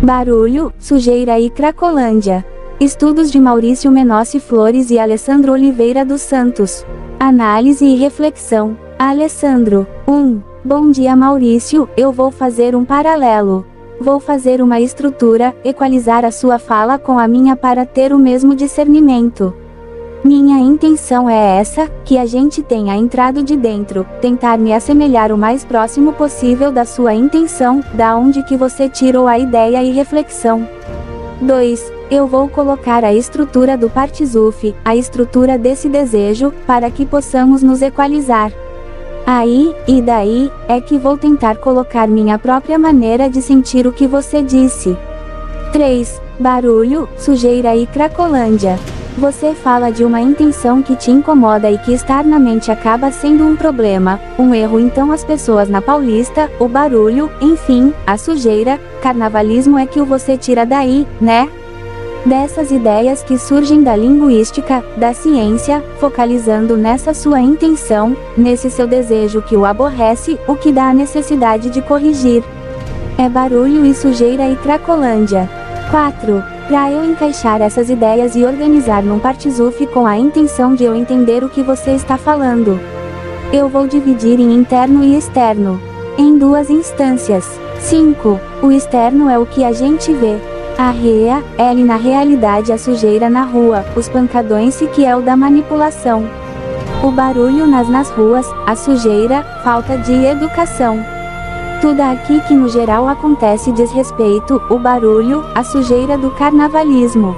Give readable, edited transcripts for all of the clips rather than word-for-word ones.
Barulho, sujeira e cracolândia. Estudos de Maurício Menossi Flores e Alessandro Oliveira dos Santos. Análise e reflexão. Alessandro. 1. Bom dia, Maurício, eu vou fazer um paralelo. Vou fazer uma estrutura, equalizar a sua fala com a minha para ter o mesmo discernimento. Minha intenção é essa, que a gente tenha entrado de dentro, tentar me assemelhar o mais próximo possível da sua intenção, da onde que você tirou a ideia e reflexão. 2. Eu vou colocar a estrutura do Partisuf, a estrutura desse desejo, para que possamos nos equalizar. Aí, e daí, é que vou tentar colocar minha própria maneira de sentir o que você disse. 3. Barulho, sujeira e cracolândia. Você fala de uma intenção que te incomoda e que externamente acaba sendo um problema, um erro. Então as pessoas na Paulista, o barulho, enfim, a sujeira, carnavalismo é que o você tira daí, né? Dessas ideias que surgem da linguística, da ciência, focalizando nessa sua intenção, nesse seu desejo que o aborrece, o que dá a necessidade de corrigir. É barulho e sujeira e cracolândia. 4. Para eu encaixar essas ideias e organizar num Partisuf com a intenção de eu entender o que você está falando. Eu vou dividir em interno e externo. Em duas instâncias. 5. O externo é o que a gente vê. A rea, L na realidade, a sujeira na rua, os pancadões que é o da manipulação. O barulho nas ruas, a sujeira, falta de educação. Tudo aqui que no geral acontece diz respeito, o barulho, a sujeira do carnavalismo.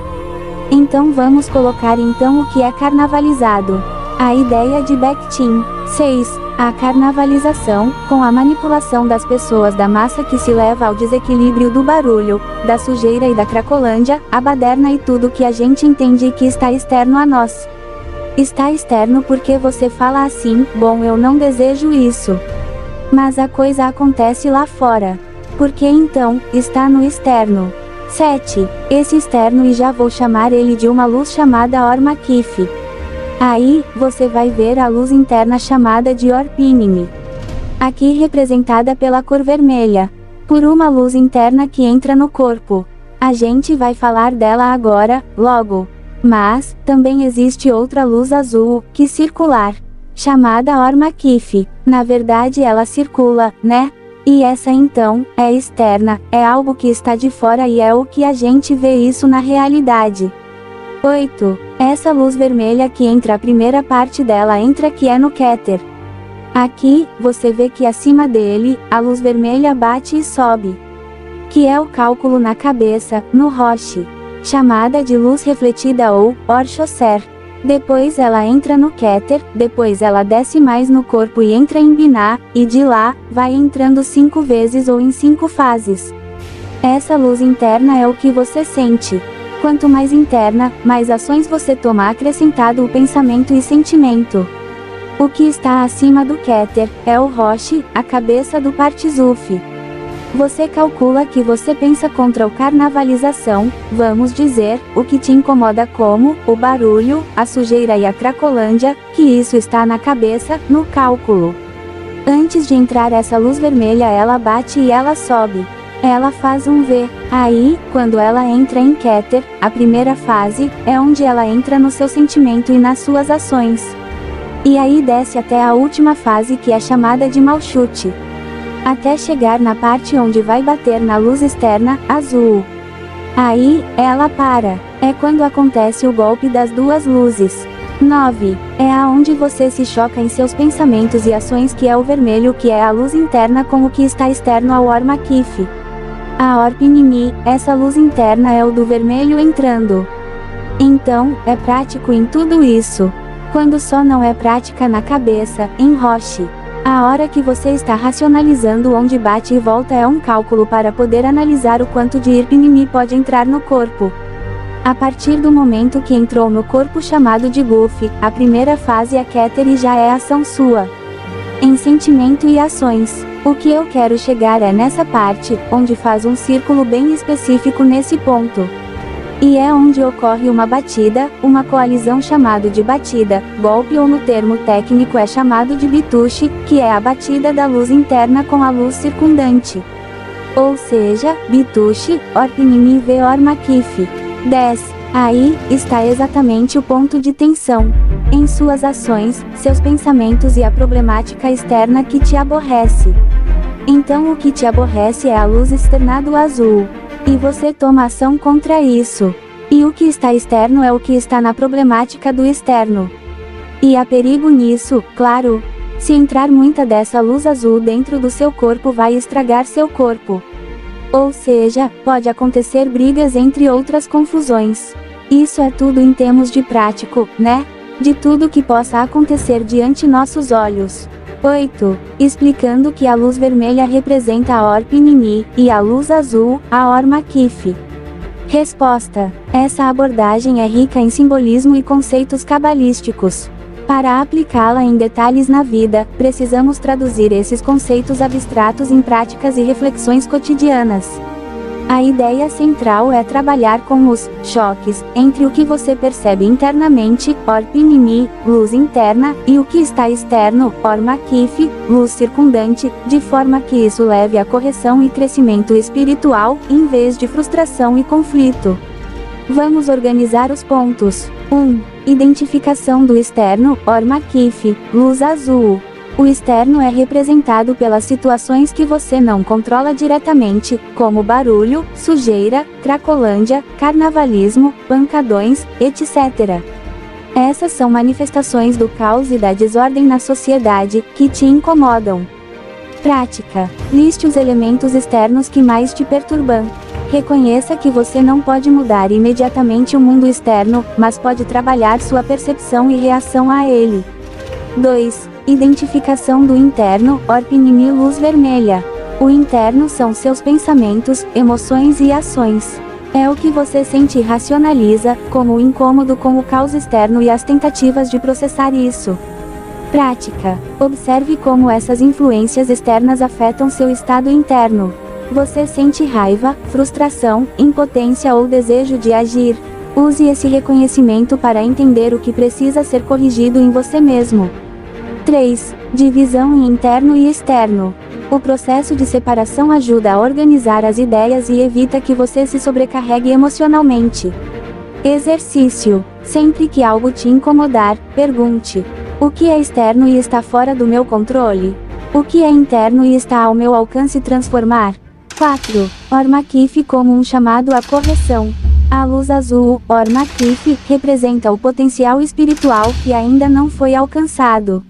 Então vamos colocar então o que é carnavalizado. A ideia de Bakhtin. 6. A carnavalização, com a manipulação das pessoas da massa que se leva ao desequilíbrio do barulho, da sujeira e da cracolândia, a baderna e tudo que a gente entende que está externo a nós. Está externo porque você fala assim, bom, eu não desejo isso. Mas a coisa acontece lá fora. Porque então, está no externo. 7. Esse externo, e já vou chamar ele de uma luz chamada Or Makif. Aí, você vai ver a luz interna chamada de Or Pinimi. Aqui representada pela cor vermelha. Por uma luz interna que entra no corpo. A gente vai falar dela agora, logo. Mas, também existe outra luz azul, que circular. Chamada Or Makif. Na verdade ela circula, né? E essa então, é externa, é algo que está de fora e é o que a gente vê isso na realidade. 8. Essa luz vermelha que entra, a primeira parte dela entra que é no Keter. Aqui, você vê que acima dele, a luz vermelha bate e sobe. Que é o cálculo na cabeça, no Roshi. Chamada de luz refletida ou Or Shoser. Depois ela entra no Keter, depois ela desce mais no corpo e entra em Binah, e de lá, vai entrando 5 vezes ou em 5 fases. Essa luz interna é o que você sente. Quanto mais interna, mais ações você toma, acrescentado o pensamento e sentimento. O que está acima do Keter, é o Roshi, a cabeça do Partisuf. Você calcula que você pensa contra o carnavalização, vamos dizer, o que te incomoda como, o barulho, a sujeira e a cracolândia, que isso está na cabeça, no cálculo. Antes de entrar essa luz vermelha ela bate e ela sobe. Ela faz um V. Aí, quando ela entra em Keter, a primeira fase, é onde ela entra no seu sentimento e nas suas ações. E aí desce até a última fase que é chamada de Malchut. Até chegar na parte onde vai bater na luz externa, azul. Aí, ela para. É quando acontece o golpe das duas luzes. 9. É aonde você se choca em seus pensamentos e ações, que é o vermelho, que é a luz interna com o que está externo ao Or Makif. A Or Pinimi, essa luz interna é o do vermelho entrando. Então, é prático em tudo isso. Quando só não é prática na cabeça, em Roshi. A hora que você está racionalizando onde bate e volta é um cálculo para poder analisar o quanto de Irpinimi pode entrar no corpo. A partir do momento que entrou no corpo chamado de Guf, a primeira fase é Keter e já é ação sua. Em sentimento e ações. O que eu quero chegar é nessa parte, onde faz um círculo bem específico nesse ponto. E é onde ocorre uma batida, uma coalizão chamado de batida, golpe, ou no termo técnico é chamado de bitushi, que é a batida da luz interna com a luz circundante. Ou seja, bitushi, orpinimi ve ormakif. 10. Aí está exatamente o ponto de tensão. Em suas ações, seus pensamentos e a problemática externa que te aborrece. Então o que te aborrece é a luz externa do azul. E você toma ação contra isso. E o que está externo é o que está na problemática do externo. E há perigo nisso, claro. Se entrar muita dessa luz azul dentro do seu corpo vai estragar seu corpo. Ou seja, pode acontecer brigas entre outras confusões. Isso é tudo em termos de prático, né? De tudo que possa acontecer diante nossos olhos. 8. Explicando que a luz vermelha representa a Orpinimi, e a luz azul, a Ormakif. Resposta. Essa abordagem é rica em simbolismo e conceitos cabalísticos. Para aplicá-la em detalhes na vida, precisamos traduzir esses conceitos abstratos em práticas e reflexões cotidianas. A ideia central é trabalhar com os choques entre o que você percebe internamente, Orpinimi, luz interna, e o que está externo, Ormakif, luz circundante, de forma que isso leve a correção e crescimento espiritual, em vez de frustração e conflito. Vamos organizar os pontos. 1. Identificação do externo, Ormakif, luz azul. O externo é representado pelas situações que você não controla diretamente, como barulho, sujeira, cracolândia, carnavalismo, pancadões, etc. Essas são manifestações do caos e da desordem na sociedade, que te incomodam. Prática. Liste os elementos externos que mais te perturbam. Reconheça que você não pode mudar imediatamente o mundo externo, mas pode trabalhar sua percepção e reação a ele. 2. Identificação do interno, Orpinimi luz vermelha. O interno são seus pensamentos, emoções e ações. É o que você sente e racionaliza, como o incômodo com o caos externo e as tentativas de processar isso. Prática. Observe como essas influências externas afetam seu estado interno. Você sente raiva, frustração, impotência ou desejo de agir. Use esse reconhecimento para entender o que precisa ser corrigido em você mesmo. 3. Divisão em interno e externo. O processo de separação ajuda a organizar as ideias e evita que você se sobrecarregue emocionalmente. Exercício. Sempre que algo te incomodar, pergunte: o que é externo e está fora do meu controle? O que é interno e está ao meu alcance transformar? 4. Ormakif como um chamado à correção. A luz azul, Ormakif, representa o potencial espiritual que ainda não foi alcançado.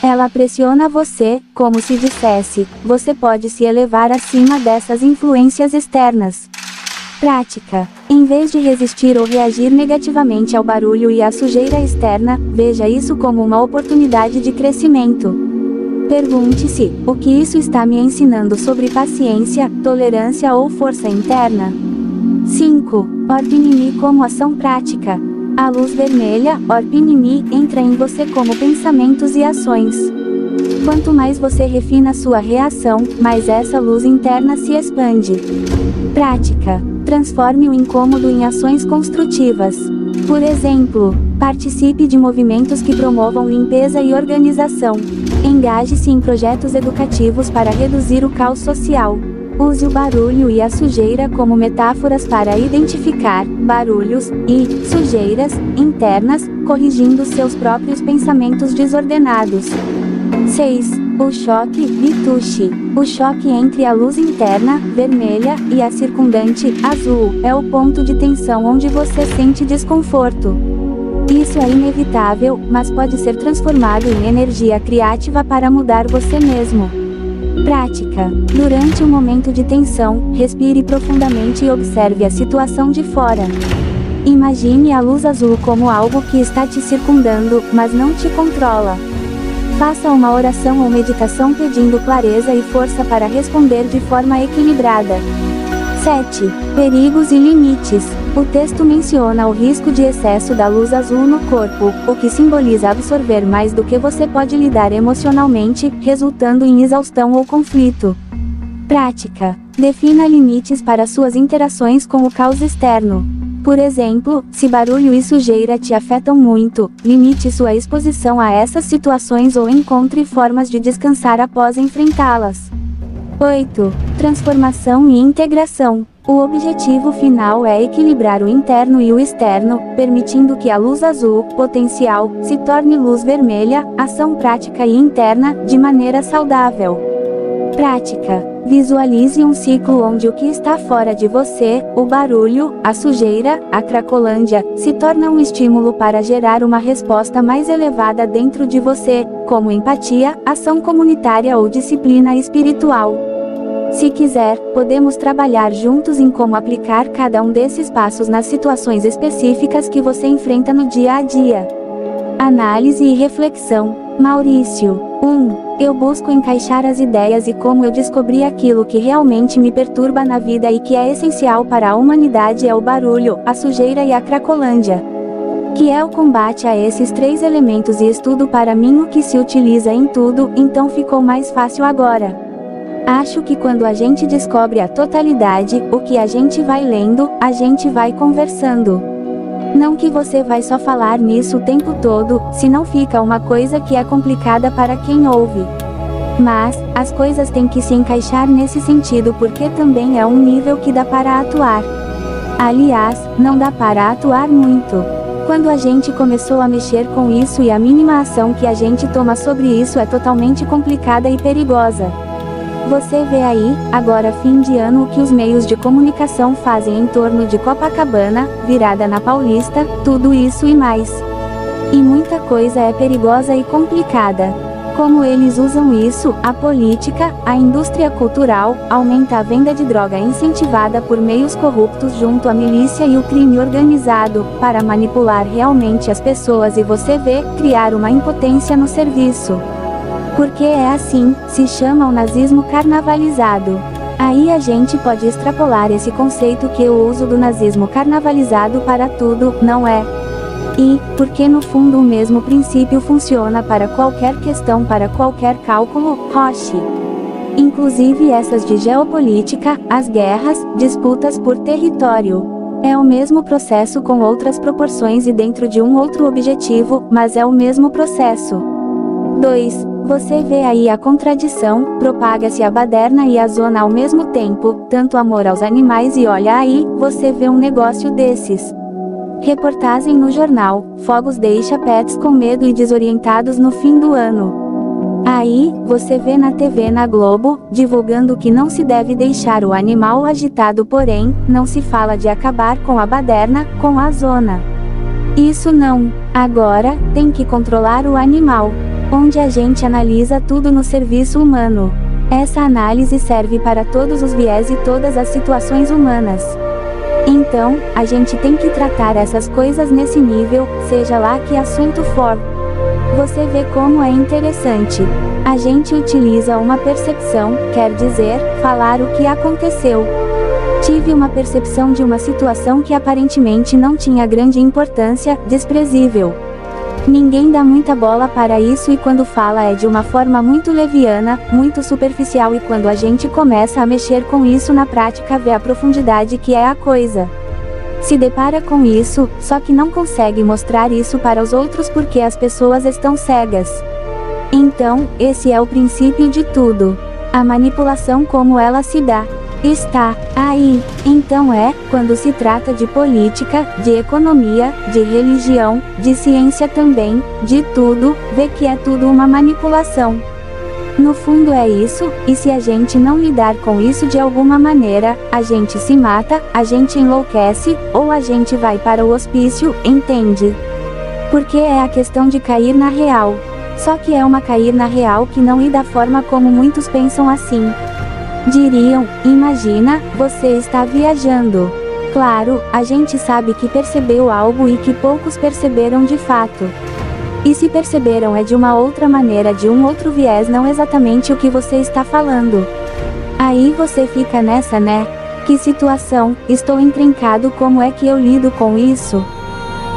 Ela pressiona você, como se dissesse: você pode se elevar acima dessas influências externas. Prática. Em vez de resistir ou reagir negativamente ao barulho e à sujeira externa, veja isso como uma oportunidade de crescimento. Pergunte-se: o que isso está me ensinando sobre paciência, tolerância ou força interna? 5. Orpinimi como ação prática. A luz vermelha, Orpinimi, entra em você como pensamentos e ações. Quanto mais você refina sua reação, mais essa luz interna se expande. Prática. Transforme o incômodo em ações construtivas. Por exemplo, participe de movimentos que promovam limpeza e organização. Engaje-se em projetos educativos para reduzir o caos social. Use o barulho e a sujeira como metáforas para identificar barulhos e sujeiras internas, corrigindo seus próprios pensamentos desordenados. 6. O choque, bitushi. O choque entre a luz interna, vermelha, e a circundante, azul, é o ponto de tensão onde você sente desconforto. Isso é inevitável, mas pode ser transformado em energia criativa para mudar você mesmo. Prática. Durante um momento de tensão, respire profundamente e observe a situação de fora. Imagine a luz azul como algo que está te circundando, mas não te controla. Faça uma oração ou meditação pedindo clareza e força para responder de forma equilibrada. 7. Perigos e limites. O texto menciona o risco de excesso da luz azul no corpo, o que simboliza absorver mais do que você pode lidar emocionalmente, resultando em exaustão ou conflito. Prática. Defina limites para suas interações com o caos externo. Por exemplo, se barulho e sujeira te afetam muito, limite sua exposição a essas situações ou encontre formas de descansar após enfrentá-las. 8. Transformação e integração. O objetivo final é equilibrar o interno e o externo, permitindo que a luz azul, potencial, se torne luz vermelha, ação prática e interna, de maneira saudável. Prática. Visualize um ciclo onde o que está fora de você, o barulho, a sujeira, a cracolândia, se torna um estímulo para gerar uma resposta mais elevada dentro de você, como empatia, ação comunitária ou disciplina espiritual. Se quiser, podemos trabalhar juntos em como aplicar cada um desses passos nas situações específicas que você enfrenta no dia a dia. Análise e reflexão. Maurício. 1. Eu busco encaixar as ideias e como eu descobri aquilo que realmente me perturba na vida e que é essencial para a humanidade é o barulho, a sujeira e a cracolândia. Que é o combate a esses 3 elementos e estudo para mim o que se utiliza em tudo, então ficou mais fácil agora. Acho que quando a gente descobre a totalidade, o que a gente vai lendo, a gente vai conversando. Não que você vai só falar nisso o tempo todo, senão fica uma coisa que é complicada para quem ouve. Mas, as coisas têm que se encaixar nesse sentido porque também é um nível que dá para atuar. Aliás, não dá para atuar muito. Quando a gente começou a mexer com isso e a mínima ação que a gente toma sobre isso é totalmente complicada e perigosa. Você vê aí, agora fim de ano o que os meios de comunicação fazem em torno de Copacabana, virada na Paulista, tudo isso e mais. E muita coisa é perigosa e complicada. Como eles usam isso, a política, a indústria cultural, aumenta a venda de droga incentivada por meios corruptos junto à milícia e o crime organizado, para manipular realmente as pessoas e você vê, criar uma impotência no serviço. Porque é assim, se chama o nazismo carnavalizado. Aí a gente pode extrapolar esse conceito que eu uso do nazismo carnavalizado para tudo, não é? E, porque no fundo o mesmo princípio funciona para qualquer questão, para qualquer cálculo, Roche. Inclusive essas de geopolítica, as guerras, disputas por território. É o mesmo processo com outras proporções e dentro de um outro objetivo, mas é o mesmo processo. 2. Você vê aí a contradição, propaga-se a baderna e a zona ao mesmo tempo, tanto amor aos animais e olha aí, você vê um negócio desses. Reportagem no jornal, fogos deixa pets com medo e desorientados no fim do ano. Aí, você vê na TV na Globo, divulgando que não se deve deixar o animal agitado porém, não se fala de acabar com a baderna, com a zona. Isso não, agora, tem que controlar o animal. Onde a gente analisa tudo no serviço humano. Essa análise serve para todos os viés e todas as situações humanas. Então, a gente tem que tratar essas coisas nesse nível, seja lá que assunto for. Você vê como é interessante. A gente utiliza uma percepção, quer dizer, falar o que aconteceu. Tive uma percepção de uma situação que aparentemente não tinha grande importância, desprezível. Ninguém dá muita bola para isso e quando fala é de uma forma muito leviana, muito superficial e quando a gente começa a mexer com isso na prática vê a profundidade que é a coisa. Se depara com isso, só que não consegue mostrar isso para os outros porque as pessoas estão cegas. Então, esse é o princípio de tudo. A manipulação como ela se dá. Está aí. Então quando se trata de política, de economia, de religião, de ciência também, de tudo, vê que é tudo uma manipulação. No fundo é isso, e se a gente não lidar com isso de alguma maneira, a gente se mata, a gente enlouquece, ou a gente vai para o hospício, entende? Porque é a questão de cair na real. Só que é uma cair na real que não é da forma como muitos pensam assim. Diriam, imagina, você está viajando. Claro, a gente sabe que percebeu algo e que poucos perceberam de fato. E se perceberam é de uma outra maneira, de um outro viés, não exatamente o que você está falando. Aí você fica nessa, né? Que situação, estou encrencado, como é que eu lido com isso?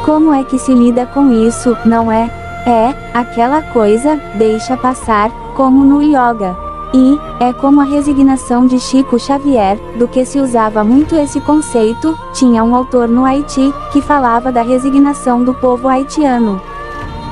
Como é que se lida com isso, não é? É, aquela coisa, deixa passar, como no yoga. E, é como a resignação de Chico Xavier, do que se usava muito esse conceito, tinha um autor no Haiti, que falava da resignação do povo haitiano.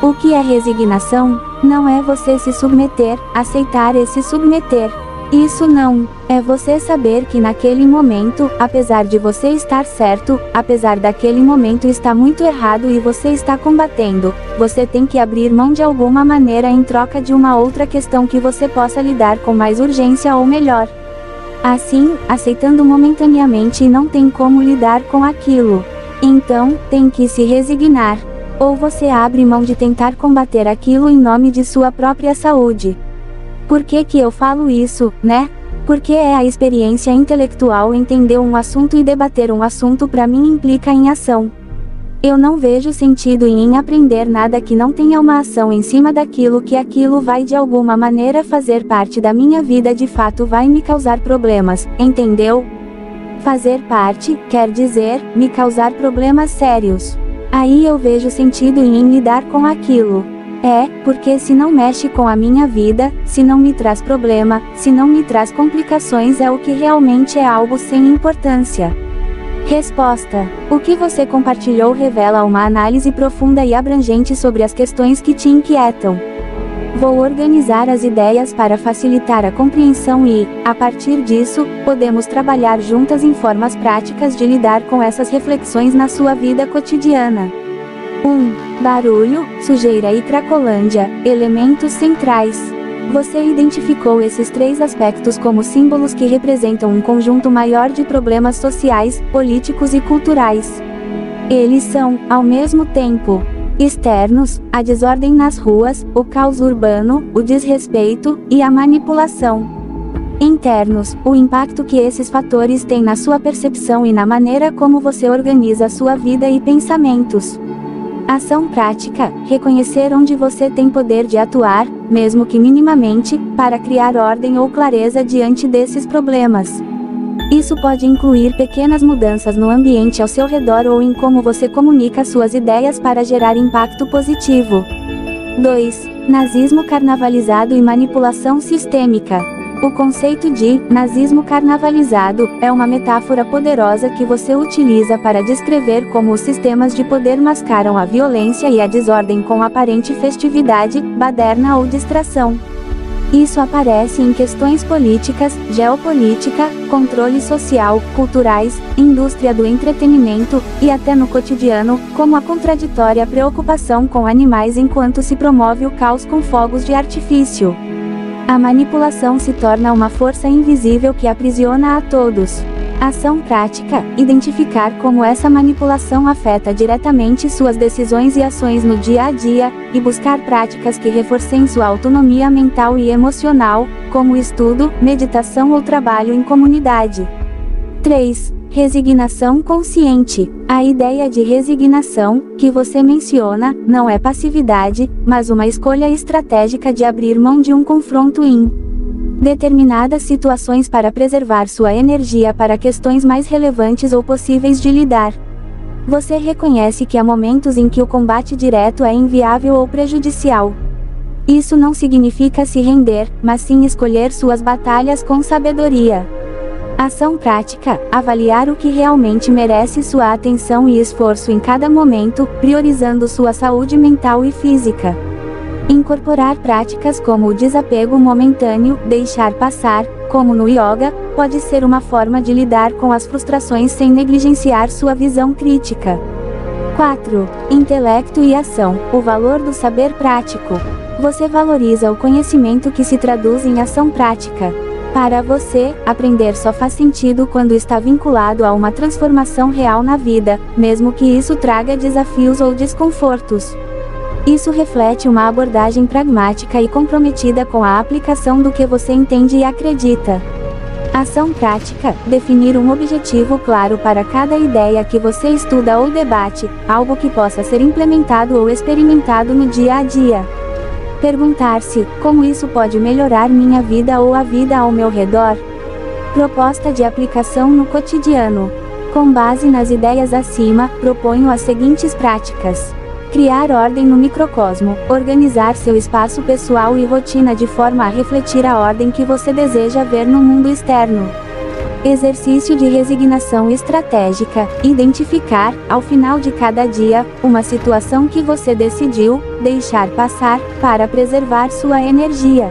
O que é resignação? Não é você se submeter, aceitar e se submeter. Isso não é você saber que naquele momento, apesar de você estar certo, apesar daquele momento estar muito errado e você está combatendo, você tem que abrir mão de alguma maneira em troca de uma outra questão que você possa lidar com mais urgência ou melhor. Assim, aceitando momentaneamente e não tem como lidar com aquilo. Então, tem que se resignar. Ou você abre mão de tentar combater aquilo em nome de sua própria saúde. Por que eu falo isso, né? Porque é a experiência intelectual entender um assunto e debater um assunto para mim implica em ação. Eu não vejo sentido em aprender nada que não tenha uma ação em cima daquilo que aquilo vai de alguma maneira fazer parte da minha vida, de fato vai me causar problemas, entendeu? Fazer parte, quer dizer, me causar problemas sérios. Aí eu vejo sentido em lidar com aquilo. Porque se não mexe com a minha vida, se não me traz problema, se não me traz complicações, é o que realmente é algo sem importância. Resposta: o que você compartilhou revela uma análise profunda e abrangente sobre as questões que te inquietam. Vou organizar as ideias para facilitar a compreensão e, a partir disso, podemos trabalhar juntas em formas práticas de lidar com essas reflexões na sua vida cotidiana. 1. Barulho, sujeira e cracolândia, elementos centrais. Você identificou esses três aspectos como símbolos que representam um conjunto maior de problemas sociais, políticos e culturais. Eles são, ao mesmo tempo, externos, a desordem nas ruas, o caos urbano, o desrespeito e a manipulação. Internos, o impacto que esses fatores têm na sua percepção e na maneira como você organiza sua vida e pensamentos. Ação prática, reconhecer onde você tem poder de atuar, mesmo que minimamente, para criar ordem ou clareza diante desses problemas. Isso pode incluir pequenas mudanças no ambiente ao seu redor ou em como você comunica suas ideias para gerar impacto positivo. 2. Nazismo carnavalizado e manipulação sistêmica. O conceito de nazismo carnavalizado é uma metáfora poderosa que você utiliza para descrever como os sistemas de poder mascaram a violência e a desordem com aparente festividade, baderna ou distração. Isso aparece em questões políticas, geopolítica, controle social, culturais, indústria do entretenimento, e até no cotidiano, como a contraditória preocupação com animais enquanto se promove o caos com fogos de artifício. A manipulação se torna uma força invisível que aprisiona a todos. Ação prática, identificar como essa manipulação afeta diretamente suas decisões e ações no dia a dia, e buscar práticas que reforcem sua autonomia mental e emocional, como estudo, meditação ou trabalho em comunidade. 3. Resignação consciente. A ideia de resignação, que você menciona, não é passividade, mas uma escolha estratégica de abrir mão de um confronto em determinadas situações para preservar sua energia para questões mais relevantes ou possíveis de lidar. Você reconhece que há momentos em que o combate direto é inviável ou prejudicial. Isso não significa se render, mas sim escolher suas batalhas com sabedoria. Ação prática, avaliar o que realmente merece sua atenção e esforço em cada momento, priorizando sua saúde mental e física. Incorporar práticas como o desapego momentâneo, deixar passar, como no yoga, pode ser uma forma de lidar com as frustrações sem negligenciar sua visão crítica. 4. Intelecto e ação, o valor do saber prático. Você valoriza o conhecimento que se traduz em ação prática. Para você, aprender só faz sentido quando está vinculado a uma transformação real na vida, mesmo que isso traga desafios ou desconfortos. Isso reflete uma abordagem pragmática e comprometida com a aplicação do que você entende e acredita. Ação prática, definir um objetivo claro para cada ideia que você estuda ou debate, algo que possa ser implementado ou experimentado no dia a dia. Perguntar-se, como isso pode melhorar minha vida ou a vida ao meu redor? Proposta de aplicação no cotidiano. Com base nas ideias acima, proponho as seguintes práticas. Criar ordem no microcosmo, organizar seu espaço pessoal e rotina de forma a refletir a ordem que você deseja ver no mundo externo. Exercício de resignação estratégica, identificar, ao final de cada dia, uma situação que você decidiu deixar passar, para preservar sua energia.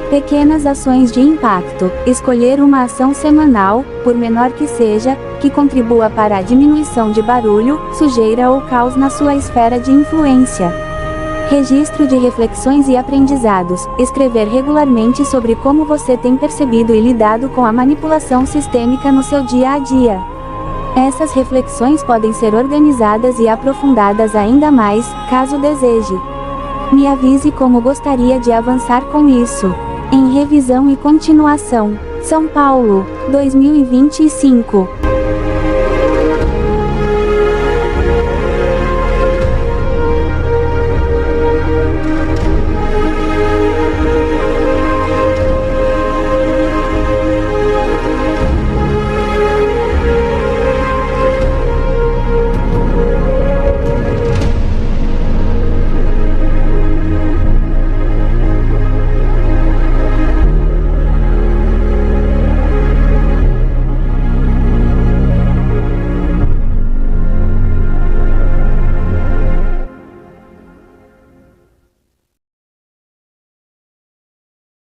Pequenas ações de impacto. Escolher uma ação semanal, por menor que seja, que contribua para a diminuição de barulho, sujeira ou caos na sua esfera de influência. Registro de reflexões e aprendizados. Escrever regularmente sobre como você tem percebido e lidado com a manipulação sistêmica no seu dia a dia. Essas reflexões podem ser organizadas e aprofundadas ainda mais, caso deseje. Me avise como gostaria de avançar com isso. Em revisão e continuação. São Paulo, 2025.